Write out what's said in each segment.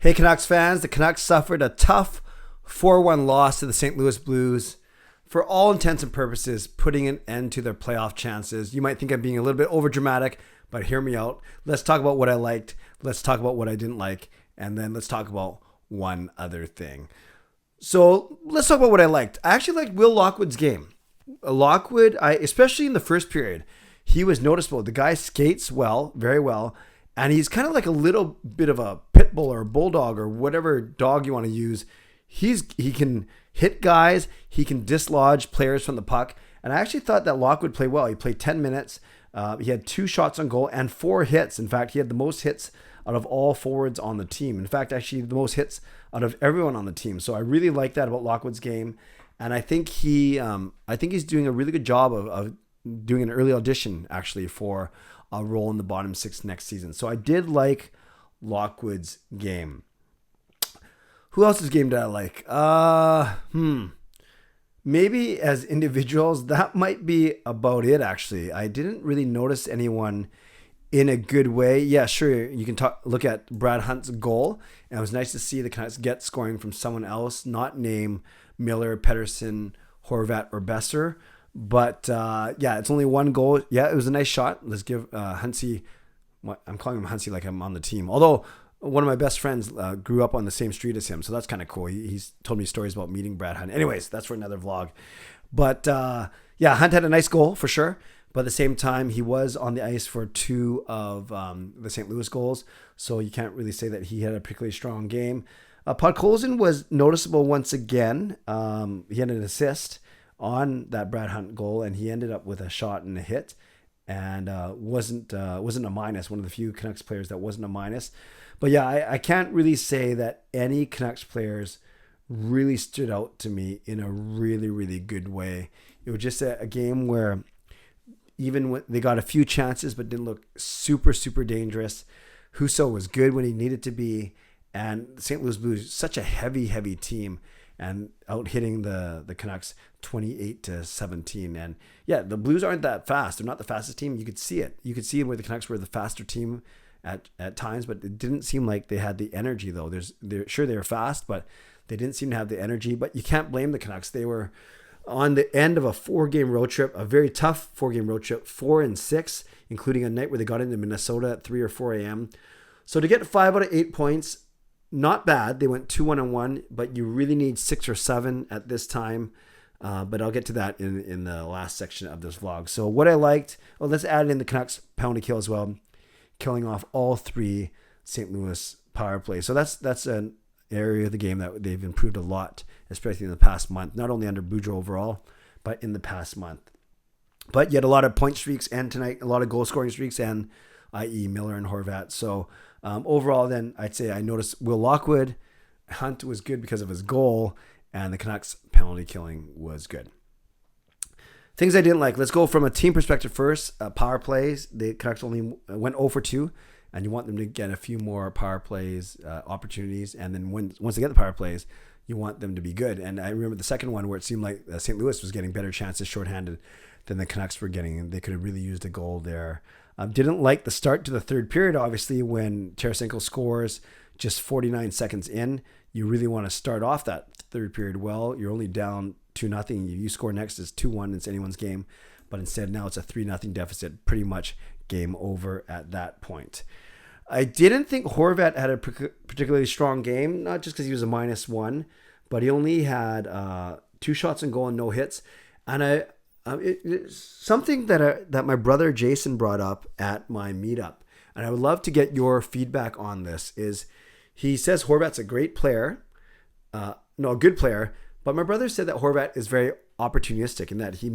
Hey, Canucks fans, the Canucks suffered a tough 4-1 loss to the St. Louis Blues. For all intents and purposes, putting an end to their playoff chances. You might think I'm being a little bit overdramatic, but hear me out. Let's talk about what I liked. Let's talk about what I didn't like. And then let's talk about one other thing. So let's talk about what I liked. I actually liked Will Lockwood's game. Lockwood, especially in the first period, he was noticeable. The guy skates well, very well. And he's kind of like a little bit of a pit bull or a bulldog or whatever dog you want to use. He can hit guys. He can dislodge players from the puck. And I actually thought that Lockwood played well. He played 10 minutes. He had 2 shots on goal and 4 hits. In fact, he had the most hits out of all forwards on the team. In fact, actually the most hits out of everyone on the team. So I really like that about Lockwood's game. And I think he's doing a really good job of doing an early audition actually for a role in the bottom 6 next season. So I did like Lockwood's game. Who else's game did I like? Maybe as individuals, that might be about it actually. I didn't really notice anyone in a good way. Yeah, sure, you can look at Brad Hunt's goal. And it was nice to see the Canucks get scoring from someone else, not named Miller, Pettersson, Horvat, or Besser. But yeah, it's only 1 goal. Yeah, it was a nice shot. Let's give Huntsy, I'm calling him Huntsy like I'm on the team. Although one of my best friends grew up on the same street as him. So that's kind of cool. He's told me stories about meeting Brad Hunt. Anyways, that's for another vlog. But yeah, Hunt had a nice goal for sure. But at the same time, he was on the ice for 2 of the St. Louis goals. So you can't really say that he had a particularly strong game. Podkolzin was noticeable once again. He had an assist on that Brad Hunt goal, and he ended up with a shot and a hit, and wasn't a minus. One of the few Canucks players that wasn't a minus. But yeah, I can't really say that any Canucks players really stood out to me in a really, really good way. It was just a game where even when they got a few chances, but didn't look super, super dangerous. Husso was good when he needed to be, and St. Louis Blues, such a heavy, heavy team, and out hitting the Canucks 28-17. And yeah, the Blues aren't that fast. They're not the fastest team. You could see it. You could see where the Canucks were the faster team at times, but it didn't seem like they had the energy though. They're sure they were fast, but they didn't seem to have the energy. But you can't blame the Canucks. They were on the end of a 4-game road trip, a very tough 4-game road trip, 4-6, including a night where they got into Minnesota at 3 or 4 a.m. So to get 5 out of 8 points, not bad. They went 2-1-1, but you really need 6 or 7 at this time. But I'll get to that in the last section of this vlog. So what I liked, well, let's add in the Canucks penalty kill as well, killing off all 3 St. Louis power plays. So that's an area of the game that they've improved a lot, especially in the past month, not only under Boudreau overall, but in the past month. But yet a lot of point streaks, and tonight a lot of goal scoring streaks, and i.e. Miller and Horvat. So overall then I'd say I noticed Will Lockwood. Hunt was good because of his goal, and the Canucks penalty killing was good. Things I didn't like. Let's go from a team perspective first. Power plays. The Canucks only went 0 for 2, and you want them to get a few more power plays opportunities. And then once they get the power plays, you want them to be good. And I remember the second one where it seemed like St. Louis was getting better chances shorthanded than the Canucks were getting, and they could have really used a goal there. Didn't like the start to the third period, obviously, when Tarasenko scores just 49 seconds in. You really want to start off that third period well. You're only down 2-0. You score next, it's 2-1. It's anyone's game. But instead now it's a 3-0 deficit. Pretty much game over at that point. I didn't think Horvat had a particularly strong game, not just because he was a -1, but he only had 2 shots on goal and no hits. And it's something that my brother Jason brought up at my meetup, and I would love to get your feedback on this, is he says Horvat's a great player, a good player, but my brother said that Horvat is very opportunistic in that he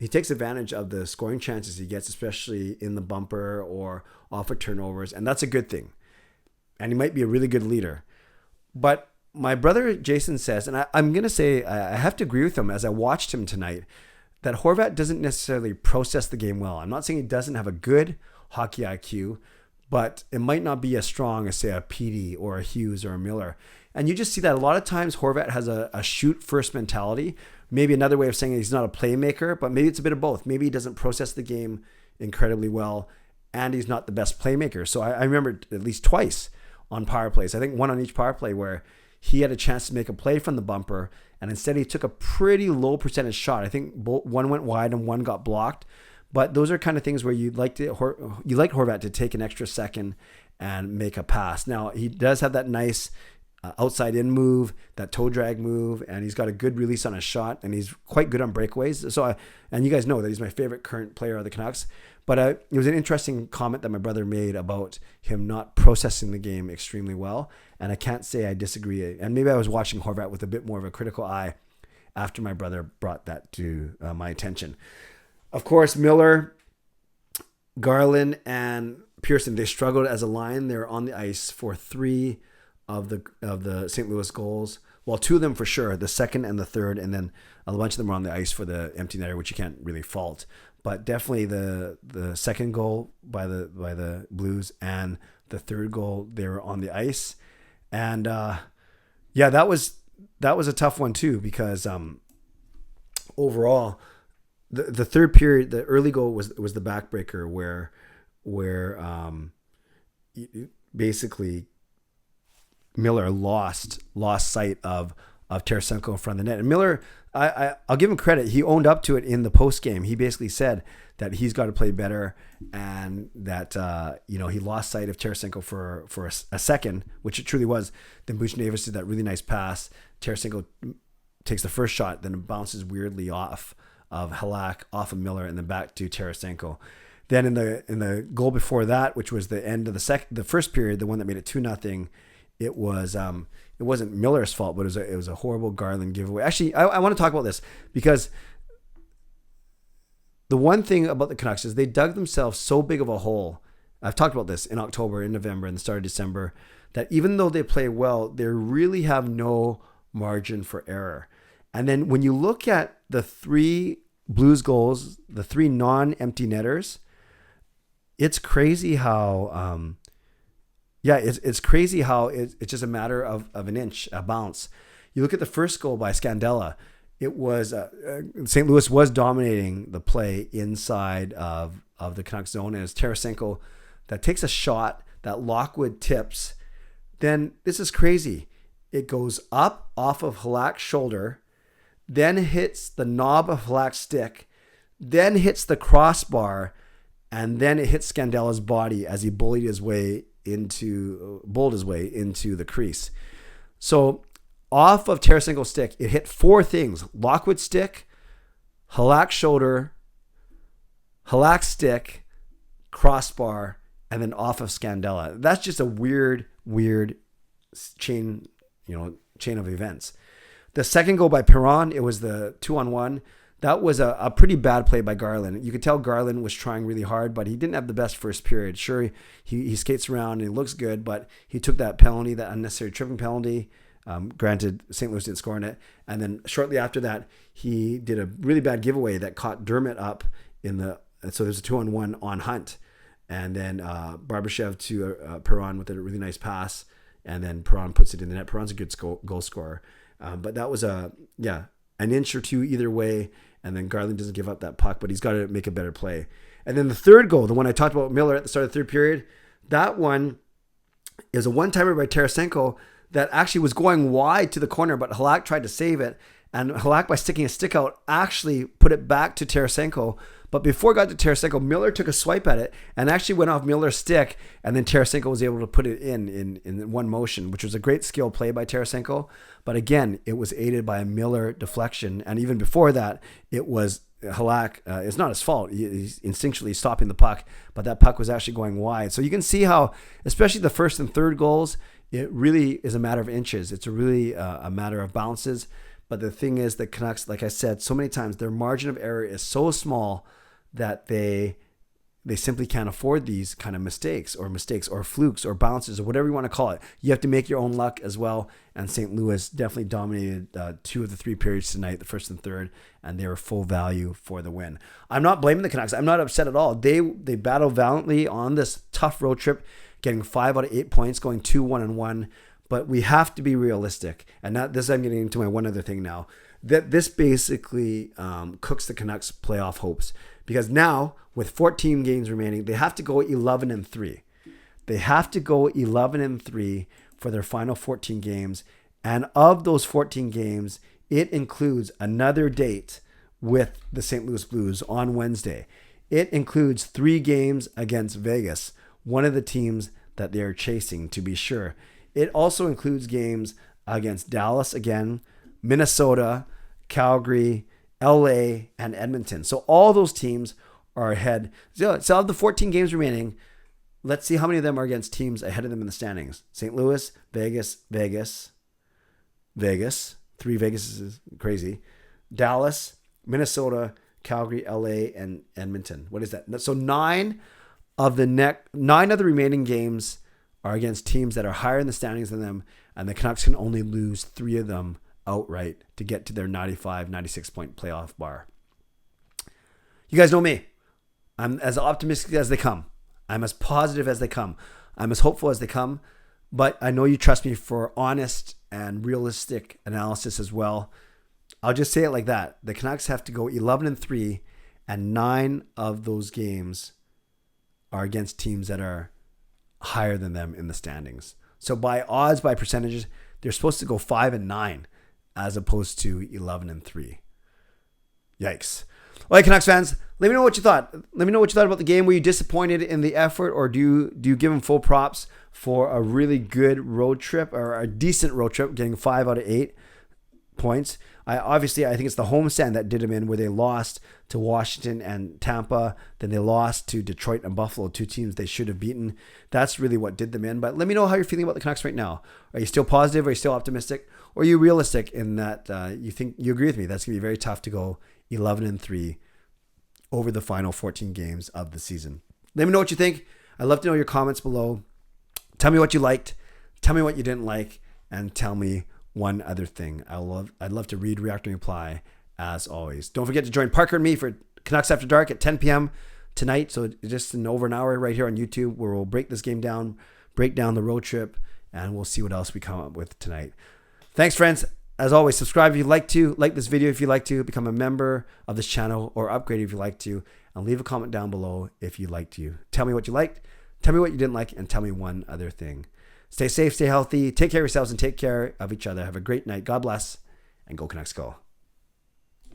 takes advantage of the scoring chances he gets, especially in the bumper or off of turnovers, and that's a good thing. And he might be a really good leader. But my brother Jason says, and I'm going to say I have to agree with him as I watched him tonight, that Horvat doesn't necessarily process the game well. I'm not saying he doesn't have a good hockey IQ, but it might not be as strong as, say, a Petey or a Hughes or a Miller. And you just see that a lot of times Horvat has a shoot-first mentality. Maybe another way of saying he's not a playmaker, but maybe it's a bit of both. Maybe he doesn't process the game incredibly well, and he's not the best playmaker. So I remember at least twice on power plays. I think one on each power play where he had a chance to make a play from the bumper, and instead he took a pretty low percentage shot. I think one went wide and one got blocked. But those are kind of things where you like Horvat to take an extra second and make a pass. Now, he does have that nice outside in move, that toe drag move, and he's got a good release on his shot, and he's quite good on breakaways. So, and you guys know that he's my favorite current player of the Canucks. But it was an interesting comment that my brother made about him not processing the game extremely well, and I can't say I disagree. And maybe I was watching Horvat with a bit more of a critical eye after my brother brought that to my attention. Of course, Miller, Garland, and Pearson, they struggled as a line. They were on the ice for 3 of the St. Louis goals. Well, 2 of them for sure, the second and the third, and then a bunch of them were on the ice for the empty netter, which you can't really fault. But definitely the second goal by the Blues and the third goal, they were on the ice. And that was a tough one too, because overall the third period, the early goal was the backbreaker where basically Miller lost sight of Tarasenko in front of the net. And Miller, I'll give him credit. He owned up to it in the post game. He basically said that he's got to play better, and that he lost sight of Tarasenko for a second, which it truly was. Then Buchnevich did that really nice pass. Tarasenko takes the first shot, then it bounces weirdly off of Halak, off of Miller, and then back to Tarasenko. Then in the goal before that, which was the end of the first period, the one that made it 2-0. It wasn't Miller's fault, but it was a horrible Garland giveaway. Actually, I want to talk about this because the one thing about the Canucks is they dug themselves so big of a hole. I've talked about this in October, in November, and the start of December, that even though they play well, they really have no margin for error. And then when you look at the 3 Blues goals, the 3 non-empty netters, it's crazy how it's crazy how it's just a matter of an inch, a bounce. You look at the first goal by Scandella. It was St. Louis was dominating the play inside of the Canucks zone, and it's Tarasenko that takes a shot that Lockwood tips. Then this is crazy. It goes up off of Halak's shoulder, then hits the knob of Halak's stick, then hits the crossbar, and then it hits Scandella's body as he bowled his way into the crease. So off of Tarasenko's stick, it hit 4 things: Lockwood's stick, Halak's shoulder, Halak's stick, crossbar, and then off of Scandella. That's just a weird chain of events. The second goal by Perron, it was the 2-on-1. That was a pretty bad play by Garland. You could tell Garland was trying really hard, but he didn't have the best first period. Sure, he skates around and he looks good, but he took that penalty, that unnecessary tripping penalty. Granted, St. Louis didn't score in it. And then shortly after that, he did a really bad giveaway that caught Dermott up so there's a 2-on-1 on Hunt. And then Barbashev to Perron with a really nice pass. And then Perron puts it in the net. Perron's a good goal scorer. But that was an inch or 2 either way. And then Garland doesn't give up that puck, but he's got to make a better play. And then the third goal, the one I talked about Miller at the start of the third period, that one is a one-timer by Tarasenko that actually was going wide to the corner, but Halak tried to save it. And Halak, by sticking a stick out, actually put it back to Tarasenko. But before it got to Tarasenko, Miller took a swipe at it and actually went off Miller's stick. And then Tarasenko was able to put it in one motion, which was a great skill play by Tarasenko. But again, it was aided by a Miller deflection. And even before that, it was Halak. It's not his fault. He's instinctually stopping the puck, but that puck was actually going wide. So you can see how, especially the first and third goals, it really is a matter of inches. It's really a matter of bounces. But the thing is, the Canucks, like I said so many times, their margin of error is so small that they simply can't afford these kind of mistakes or flukes or bounces or whatever you want to call it. You have to make your own luck as well. And St. Louis definitely dominated 2 of the 3 periods tonight, the first and third, and they were full value for the win. I'm not blaming the Canucks. I'm not upset at all. They battled valiantly on this tough road trip, getting 5 out of 8 points, going 2-1-1. But we have to be realistic. And I'm getting into my one other thing now. That this basically cooks the Canucks' playoff hopes. Because now, with 14 games remaining, they have to go 11-3. They have to go 11-3 for their final 14 games. And of those 14 games, it includes another date with the St. Louis Blues on Wednesday. It includes 3 games against Vegas, one of the teams that they're chasing, to be sure. It also includes games against Dallas again, Minnesota, Calgary, LA, and Edmonton. So all those teams are ahead. So of the 14 games remaining, let's see how many of them are against teams ahead of them in the standings. St. Louis, Vegas. 3 Vegas is crazy. Dallas, Minnesota, Calgary, LA, and Edmonton. What is that? So 9 of the remaining games are against teams that are higher in the standings than them, and the Canucks can only lose 3 of them outright to get to their 95, 96 point playoff bar. You guys know me. I'm as optimistic as they come. I'm as positive as they come. I'm as hopeful as they come. But I know you trust me for honest and realistic analysis as well. I'll just say it like that. The Canucks have to go 11-3, and 9 of those games are against teams that are higher than them in the standings. So by odds, by percentages, they're supposed to go 5-9 as opposed to 11-3. Yikes. All right, Canucks fans, let me know what you thought. Let me know what you thought about the game. Were you disappointed in the effort, or do you give them full props for a really good road trip, or a decent road trip, getting 5 out of 8 points? I think it's the homestand that did them in, where they lost to Washington and Tampa. Then they lost to Detroit and Buffalo, 2 teams they should have beaten. That's really what did them in. But let me know how you're feeling about the Canucks right now. Are you still positive? Are you still optimistic? Or are you realistic in that you agree with me? That's going to be very tough to go 11-3 over the final 14 games of the season. Let me know what you think. I'd love to know your comments below. Tell me what you liked. Tell me what you didn't like. And tell me one other thing. I'd love to read, react, and reply as always. Don't forget to join Parker and me for Canucks After Dark at 10 p.m. tonight. So just in over an hour right here on YouTube, where we'll break this game down, break down the road trip, and we'll see what else we come up with tonight. Thanks, friends. As always, subscribe if you'd like to, like this video if you'd like to, become a member of this channel, or upgrade if you'd like to, and leave a comment down below if you'd like to. Tell me what you liked, tell me what you didn't like, and tell me one other thing. Stay safe, stay healthy, take care of yourselves, and take care of each other. Have a great night. God bless, and go Canucks go.